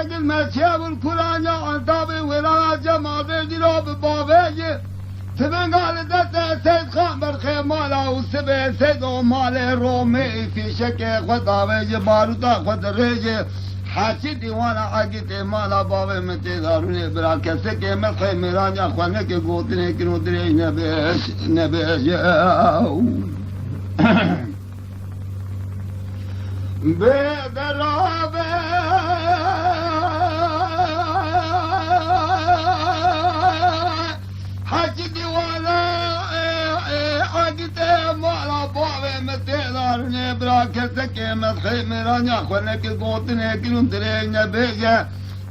شرق المركب والكلان عن طابي ولا جمال جنوب بابي تبن قال دت سيد خان برخي مالا وسبي سيد مال رومي في شك خدابي جبارو تا خد ريجي حاجي ديوانا عقيتي مالا بابي متداروني برا كسكي مخي ميرانيا خوانك قوتني كنو دري نبيش بدرابي حاجي ديوانا عقيتي مالا بابي متداروني برا كسكي مخي ميرانيا خوانك قوتني كنو دري نبيش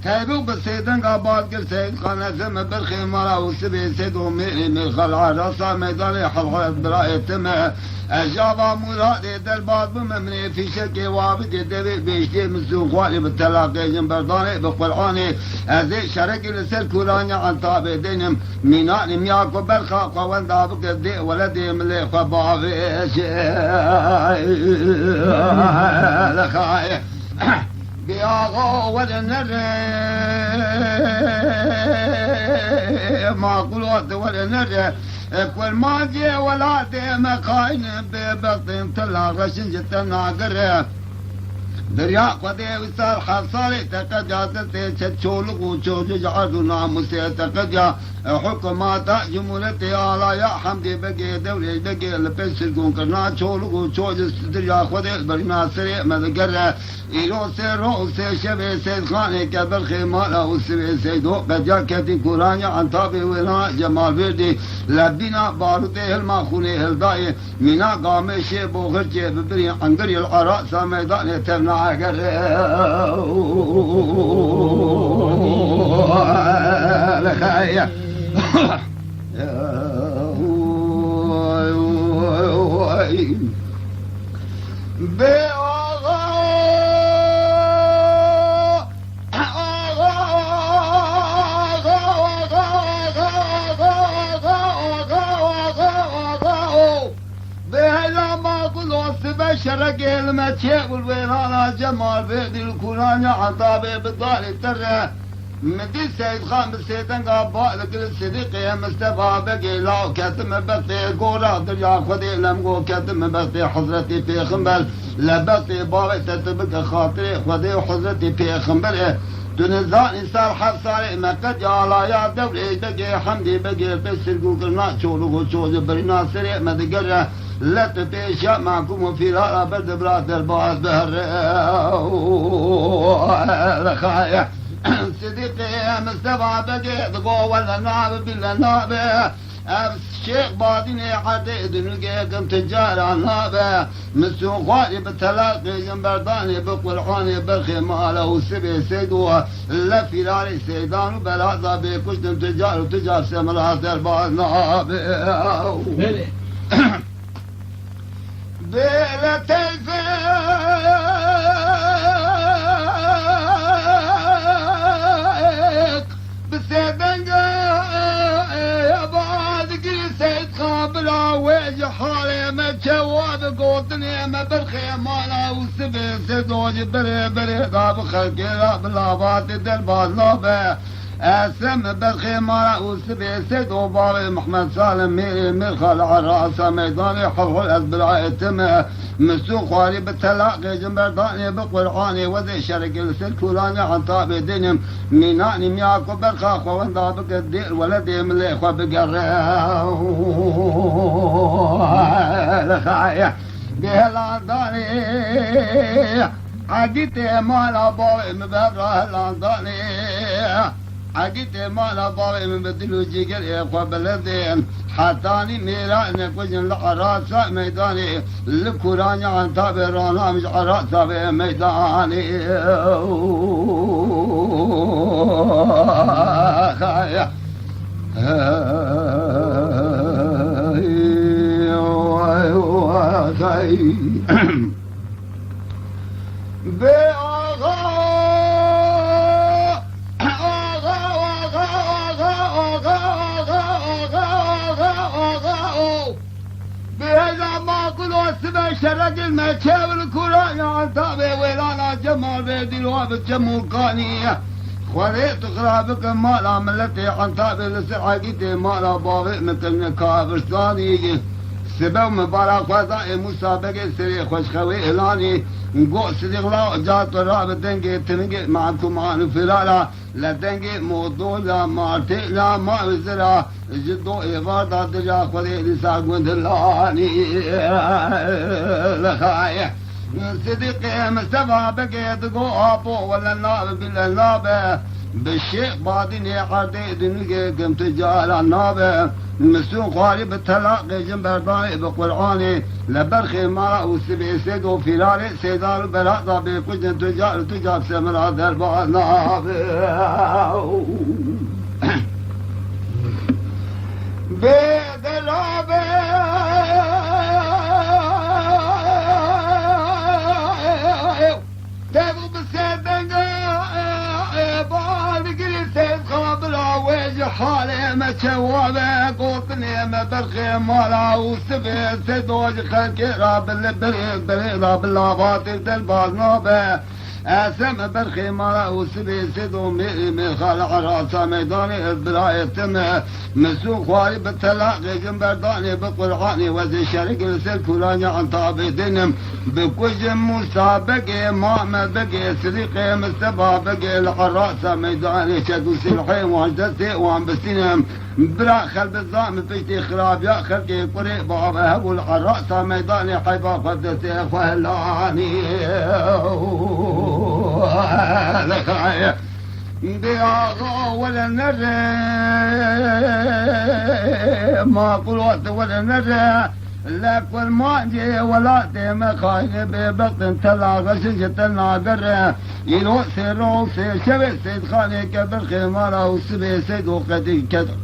تابو بسيدن قابال كل سيد خانة زم برخي مرا وسبي سيد وميري من خلع راسا ميداني حلقات برائي تمه اجابا مرادي دلبات بممني في شكي وابد دبي بيشتي مسوق والي بالتلاقي جنبرداني بقرعاني ازي شركي لسر كورانيا عن طابي دينم ميناني مياكو برخا قوان دابك الدي ولدي ملي خبابي لخاي بياغو ولنري ما قلوت ولنري كل ما جي ولا دي مقاين ببطين طلع غشن جتا ناقر دريا قدي وصار حصاري تقجاتي تشولق وشوج جعلوا ناموسي تقجا حكومات جمهورية على يا حمدي بقي دولي بقي لبس الكونكرنا شولق وشوج دريا قدي برنا سري مذكر إيرو سيرو سي شبه سيد خاني كبر خيمالا وسبي سيدو قجا كتي كورانيا عن طابي ولا جمال بردي لبنا باروتي الماخوني هلداي منا قامشي بوغرجي ببري عنقري العراء ساميداني تبنا لخايا شرق المتشيق والويرانا جمال بيدي الكورانيا عن طابي بالدار الترى مدي سيد خان بالسيدن قابا لكل الصديقي مصطفى بقي لاو كتم بقي قورا دريا خدي لمقو كتم بقي حضرتي في خنبل لبقي بابي تتبقى خاطري خدي حضرتي في خنبل دونزان صار حصاري مقد يا لا يا دوري بقي حمدي بقي بس القوقرنا شولو شوز برنا سري مدقره لا تبيشا معكم في رأى برد برات الباس بهر رخايا صديقي مستبع بقي ضقو ولا نعب بلا نعب الشيخ باديني حديد نلقيكم تجار النابة مسوق والي بالتلاقي جنبرداني بقرعاني برخي ماله وسبي سيدوه لفي لاري سيدان وبلازا بكشتم تجار وتجار سمرات الباس نابة بلا تلفيق بسيدن يا بعد كل سيد خابرا ويجي حالي ما تشواد قوتني ما برخي مالا وسبي سيدوجي بري بري غاب خلقي بلابات دلباز نابه اسم برخي مالا وسبي سيد وبابي محمد سالم ميرخال عراسة ميداني حفظ الاسبلاء التمه مسوق خواري بالتلاقي جنبرداني بقرعاني وذي شرق السلكولاني عن طابي دينم ميناني مياكو برخا خوان دابك الدير ولدي مليخو بقره لخايا بهلانداني عقيتي مالا بابي مبرا هلانداني عقيتي مالا بابي من بدلو جيقر يا بلدين حتاني ميرانك وجن العراسة ميداني الكوراني عن طابي رانا مش عراسة بميداني خايا سبع شرق المكة والكرة عطابي ويلانا جمال بيدي الواب الجمول قانية خليت غرابك مالا ملتي عطابي لسعاقتي مالا باغي مثل كابرستاني سبع مبارك وضعي مسابقة سري خوش خوي إلاني نقو سدغلا جات راب دنجي تنجي معكم عن فلالا لا دنجي موضوع لا مارتي لا ما وزرا جدو إفادة دجا خلي لساق ودلاني لخايا صديقي مستفى بقي دقو أبو ولا الناب بالناب بالشيء بعدين عردي دنجي قمت جال الناب المسوق خوالي بالتلاقي جنب ضايق بقرآني لبرخي ما وسبي سيد وفلالي سيدار بلاطة بكجن تجار سمرا دربا ناب بدلابي تبغى بالسيدنجا بالقري سيد قابل ويج حالي ما شوابه قوطني ما برخي مالا وسبي سيد وج خلقي راب البريد راب اللاباطل دلباز نابه اسم برخي مالا وسبي سيد ومي خالع راسا ميداني البراية تمه مسوق خوالي بالتلاقي جنبرداني بقرعاني وزي شرق السلك ولاني عن طابي دنم بكوج مسابقي ما بقي سريقي مستبا بقي العراسة ميداني شدو سلحي وعجدتي وعم بسنم برا خلب الظام فيتي خراب يا خلقي قريب بابا هبو العراسة ميداني حيبا قدتي خلاني لخايا بياغا ولا نرى ما قلوت ولا نرى لك والماجي ولا تيم خاين ببطن تلاغ شجة الناقر يلو سيرو سير شبه سيد خاني كبر خمارة وسبي سيد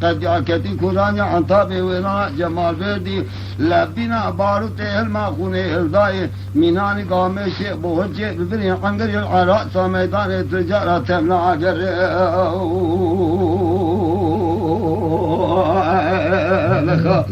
قد يعكتي كوراني عن طابي ونا جمال بردي لبنا باروتي الماخوني الضاي ميناني قامي شيء بوهجي ببني عنقري العراء ساميدان التجارة تمنع قر لخا